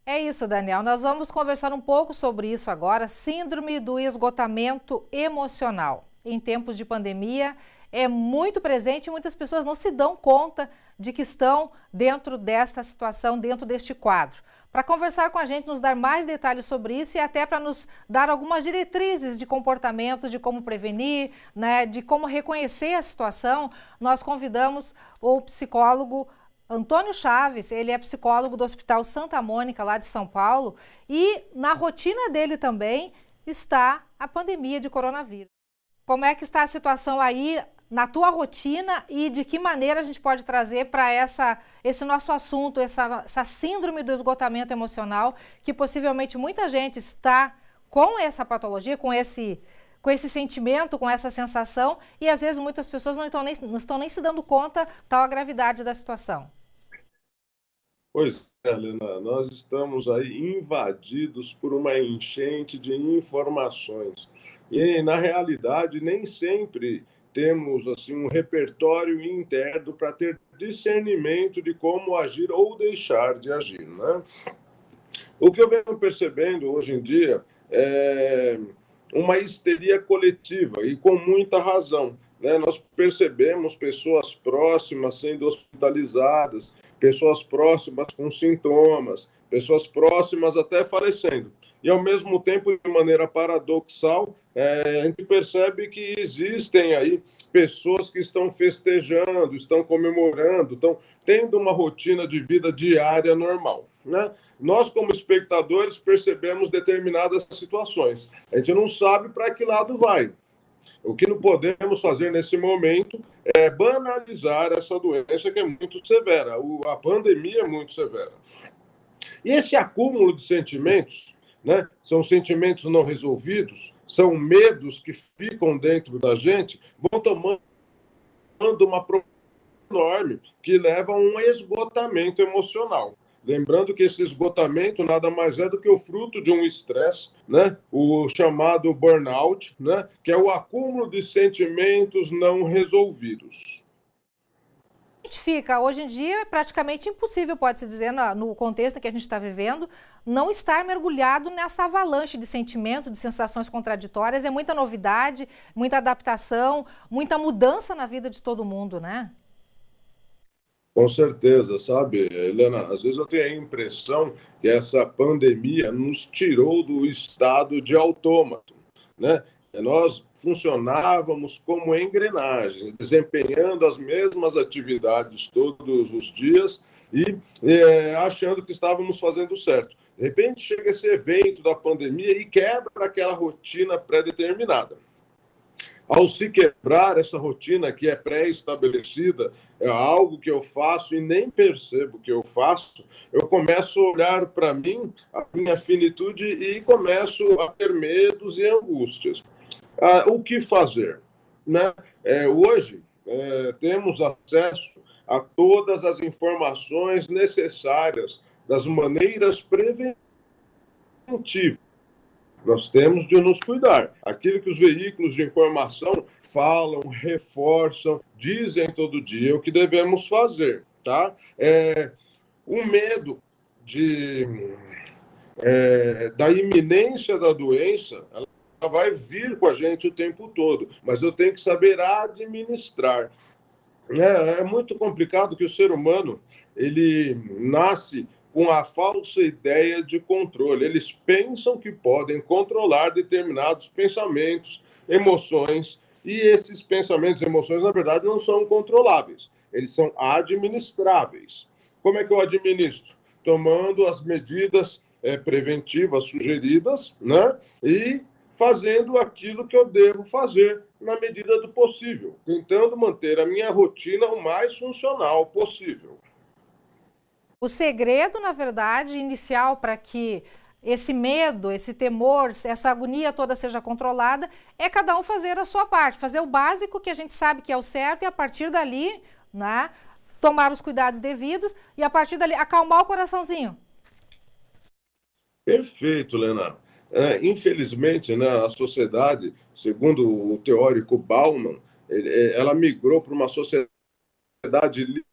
É isso, Daniel. Nós vamos conversar um pouco sobre isso agora. Síndrome do esgotamento emocional. Em tempos de pandemia, é muito presente e muitas pessoas não se dão conta de que estão dentro desta situação, dentro deste quadro. Para conversar com a gente, nos dar mais detalhes sobre isso e até para nos dar algumas diretrizes de comportamentos, de como prevenir, né, de como reconhecer a situação, nós convidamos o psicólogo Antônio Chaves. Ele é psicólogo do Hospital Santa Mônica, lá de São Paulo, e na rotina dele também está a pandemia de coronavírus. Como é que está a situação aí na tua rotina e de que maneira a gente pode trazer para esse nosso assunto, essa síndrome do esgotamento emocional, que possivelmente muita gente está com essa patologia, com esse sentimento, com essa sensação, e às vezes muitas pessoas não estão nem se dando conta tal a gravidade da situação. Pois é, Helena, nós estamos aí invadidos por uma enchente de informações. E, na realidade, nem sempre temos assim um repertório interno para ter discernimento de como agir ou deixar de agir, né? O que eu venho percebendo hoje em dia é uma histeria coletiva e com muita razão. Né? Nós percebemos pessoas próximas sendo hospitalizadas, pessoas próximas com sintomas, pessoas próximas até falecendo. E, ao mesmo tempo, de maneira paradoxal, a gente percebe que existem aí pessoas que estão festejando, estão comemorando, estão tendo uma rotina de vida diária normal. Né? Nós, como espectadores, percebemos determinadas situações. A gente não sabe para que lado vai. O que não podemos fazer nesse momento é banalizar essa doença que é muito severa. A pandemia é muito severa. E esse acúmulo de sentimentos, né, são sentimentos não resolvidos, são medos que ficam dentro da gente, vão tomando uma proporção enorme, que leva a um esgotamento emocional. Lembrando que esse esgotamento nada mais é do que o fruto de um estresse, né? O chamado burnout, né? Que é o acúmulo de sentimentos não resolvidos. Fica, hoje em dia é praticamente impossível, pode-se dizer, no contexto que a gente está vivendo, não estar mergulhado nessa avalanche de sentimentos, de sensações contraditórias. É muita novidade, muita adaptação, muita mudança na vida de todo mundo, né? Com certeza, sabe, Helena, às vezes eu tenho a impressão que essa pandemia nos tirou do estado de autômato, né? Nós funcionávamos como engrenagens, desempenhando as mesmas atividades todos os dias e achando que estávamos fazendo certo. De repente chega esse evento da pandemia e quebra aquela rotina pré-determinada. Ao se quebrar essa rotina que é pré-estabelecida, é algo que eu faço e nem percebo que eu faço, eu começo a olhar para mim, a minha finitude, e começo a ter medos e angústias. O que fazer? Né? Hoje, temos acesso a todas as informações necessárias das maneiras preventivas. Nós temos de nos cuidar. Aquilo que os veículos de informação falam, reforçam, dizem todo dia o que devemos fazer, tá? O medo de, da iminência da doença, ela vai vir com a gente o tempo todo, mas eu tenho que saber administrar. É muito complicado que o ser humano ele nasce com a falsa ideia de controle. Eles pensam que podem controlar determinados pensamentos, emoções, e esses pensamentos e emoções, na verdade, não são controláveis. Eles são administráveis. Como é que eu administro? Tomando as medidas preventivas sugeridas, né? E fazendo aquilo que eu devo fazer na medida do possível, tentando manter a minha rotina o mais funcional possível. O segredo, na verdade, inicial para que esse medo, esse temor, essa agonia toda seja controlada, é cada um fazer a sua parte, fazer o básico que a gente sabe que é o certo e a partir dali, né, tomar os cuidados devidos e a partir dali acalmar o coraçãozinho. Perfeito, Lena. Infelizmente, né, a sociedade, segundo o teórico Bauman, ela migrou para uma sociedade de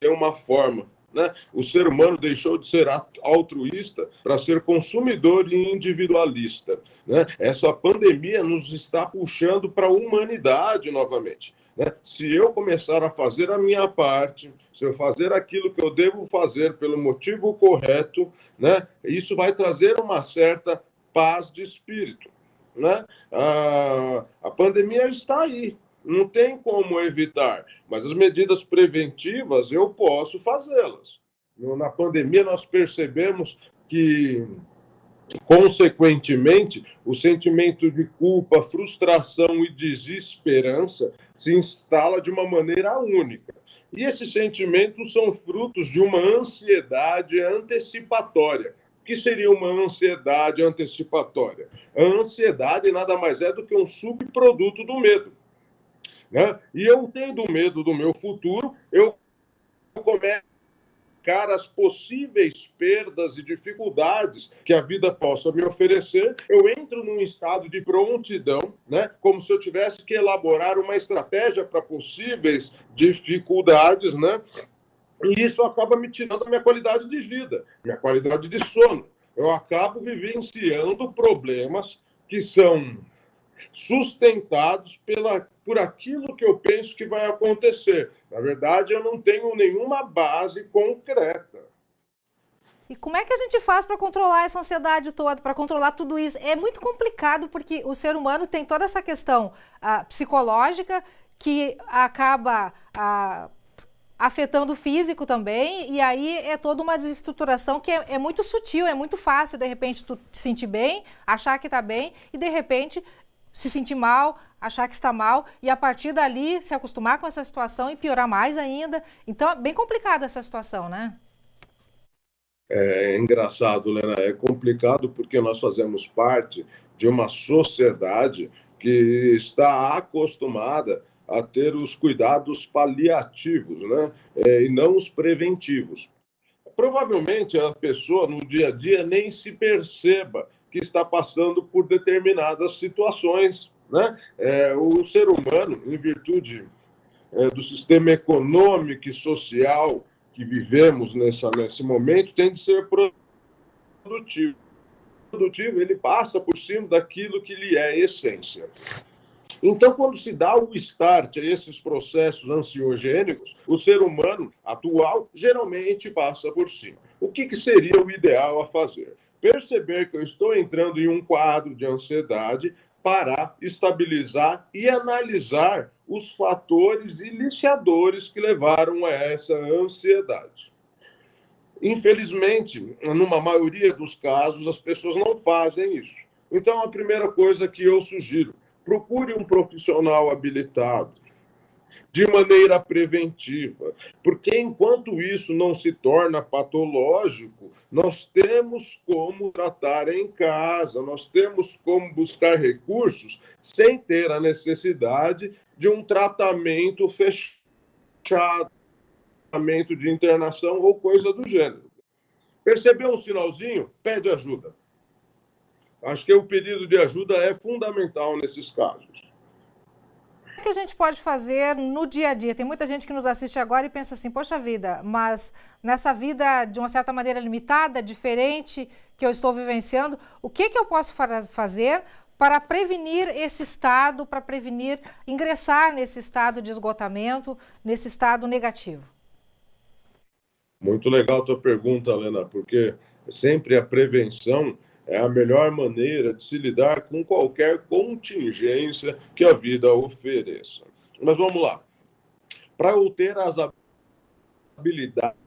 uma forma, né? O ser humano deixou de ser altruísta para ser consumidor e individualista, né? Essa pandemia nos está puxando para a humanidade novamente, né? Se eu começar a fazer a minha parte, se eu fazer aquilo que eu devo fazer pelo motivo correto, né? Isso vai trazer uma certa paz de espírito, né? A pandemia está aí, não tem como evitar, mas as medidas preventivas eu posso fazê-las. Na pandemia nós percebemos que, consequentemente, o sentimento de culpa, frustração e desesperança se instala de uma maneira única. E esses sentimentos são frutos de uma ansiedade antecipatória. O que seria uma ansiedade antecipatória? A ansiedade nada mais é do que um subproduto do medo, né? E eu tendo medo do meu futuro, eu começo as possíveis perdas e dificuldades que a vida possa me oferecer, eu entro num estado de prontidão, né? Como se eu tivesse que elaborar uma estratégia para possíveis dificuldades, né? E isso acaba me tirando a minha qualidade de vida, minha qualidade de sono. Eu acabo vivenciando problemas que são sustentados por aquilo que eu penso que vai acontecer. Na verdade, eu não tenho nenhuma base concreta. E como é que a gente faz para controlar essa ansiedade toda, para controlar tudo isso? É muito complicado porque o ser humano tem toda essa questão psicológica que acaba afetando o físico também, e aí é toda uma desestruturação que é muito sutil, é muito fácil, de repente, tu te sentir bem, achar que está bem, e de repente se sentir mal, achar que está mal, e a partir dali se acostumar com essa situação e piorar mais ainda. Então é bem complicada essa situação, né? É engraçado, Lena, é complicado porque nós fazemos parte de uma sociedade que está acostumada a ter os cuidados paliativos, né? E não os preventivos. Provavelmente a pessoa no dia a dia nem se perceba que está passando por determinadas situações, né? O ser humano, em virtude do sistema econômico e social que vivemos nesse momento, tem de ser produtivo. Ele passa por cima daquilo que lhe é essência. Então, quando se dá o start a esses processos ansiogênicos, o ser humano atual geralmente passa por cima. O que seria o ideal a fazer? Perceber que eu estou entrando em um quadro de ansiedade, parar, estabilizar e analisar os fatores iniciadores que levaram a essa ansiedade. Infelizmente, numa maioria dos casos, as pessoas não fazem isso. Então, a primeira coisa que eu sugiro: procure um profissional habilitado, de maneira preventiva, porque enquanto isso não se torna patológico, nós temos como tratar em casa, nós temos como buscar recursos sem ter a necessidade de um tratamento fechado, tratamento de internação ou coisa do gênero. Percebeu um sinalzinho? Pede ajuda. Acho que o pedido de ajuda é fundamental nesses casos. O que a gente pode fazer no dia a dia? Tem muita gente que nos assiste agora e pensa assim, poxa vida, mas nessa vida de uma certa maneira limitada, diferente que eu estou vivenciando, o que eu posso fazer para prevenir esse estado, para prevenir ingressar nesse estado de esgotamento, nesse estado negativo? Muito legal a tua pergunta, Helena, porque sempre a prevenção é a melhor maneira de se lidar com qualquer contingência que a vida ofereça. Mas vamos lá. Para eu ter as habilidades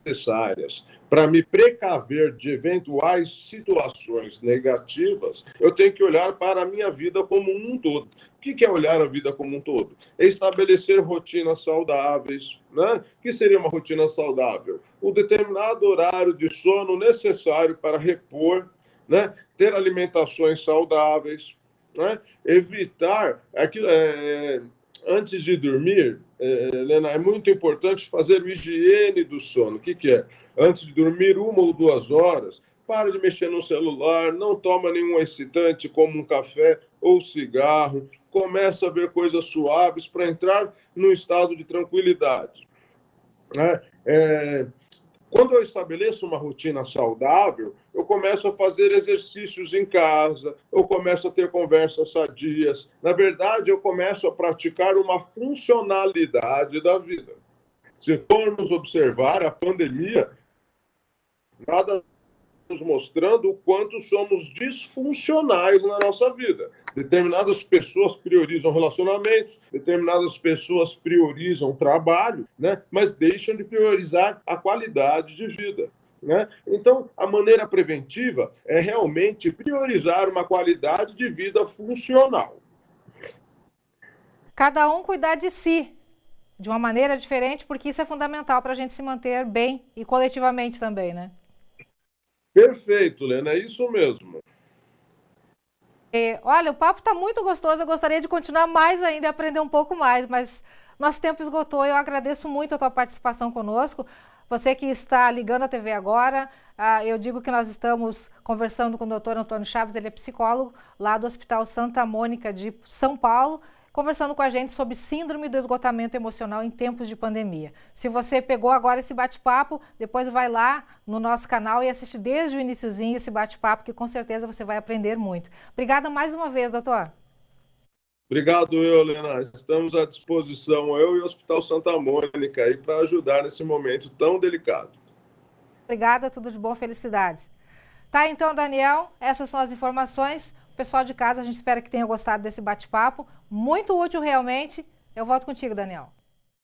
necessárias para me precaver de eventuais situações negativas, eu tenho que olhar para a minha vida como um todo. O que é olhar a vida como um todo? É estabelecer rotinas saudáveis, né? O que seria uma rotina saudável? O determinado horário de sono necessário para repor, né? Ter alimentações saudáveis, né? Evitar aquilo, antes de dormir, Helena, é muito importante fazer higiene do sono. O que é? Antes de dormir 1 ou 2 horas, para de mexer no celular, não toma nenhum excitante como um café ou cigarro, começa a ver coisas suaves para entrar num estado de tranquilidade, né? Quando eu estabeleço uma rotina saudável, eu começo a fazer exercícios em casa, eu começo a ter conversas sadias. Na verdade, eu começo a praticar uma funcionalidade da vida. Se formos observar a pandemia, nada nos mostrando o quanto somos disfuncionais na nossa vida. Determinadas pessoas priorizam relacionamentos, determinadas pessoas priorizam trabalho, né? Mas deixam de priorizar a qualidade de vida. Né? Então, a maneira preventiva é realmente priorizar uma qualidade de vida funcional. Cada um cuidar de si, de uma maneira diferente, porque isso é fundamental para a gente se manter bem e coletivamente também, né? Perfeito, Lena, é isso mesmo. Olha, o papo está muito gostoso, eu gostaria de continuar mais ainda e aprender um pouco mais, mas nosso tempo esgotou. Eu agradeço muito a tua participação conosco. Você que está ligando a TV agora, eu digo que nós estamos conversando com o Dr. Antônio Chaves, ele é psicólogo lá do Hospital Santa Mônica de São Paulo, conversando com a gente sobre síndrome do esgotamento emocional em tempos de pandemia. Se você pegou agora esse bate-papo, depois vai lá no nosso canal e assiste desde o iniciozinho esse bate-papo, que com certeza você vai aprender muito. Obrigada mais uma vez, doutor. Obrigado, Helena. Estamos à disposição, eu e o Hospital Santa Mônica, aí para ajudar nesse momento tão delicado. Obrigada, tudo de bom, felicidades. Tá, então, Daniel, essas são as informações. Pessoal de casa, a gente espera que tenha gostado desse bate-papo. Muito útil, realmente. Eu volto contigo, Daniel.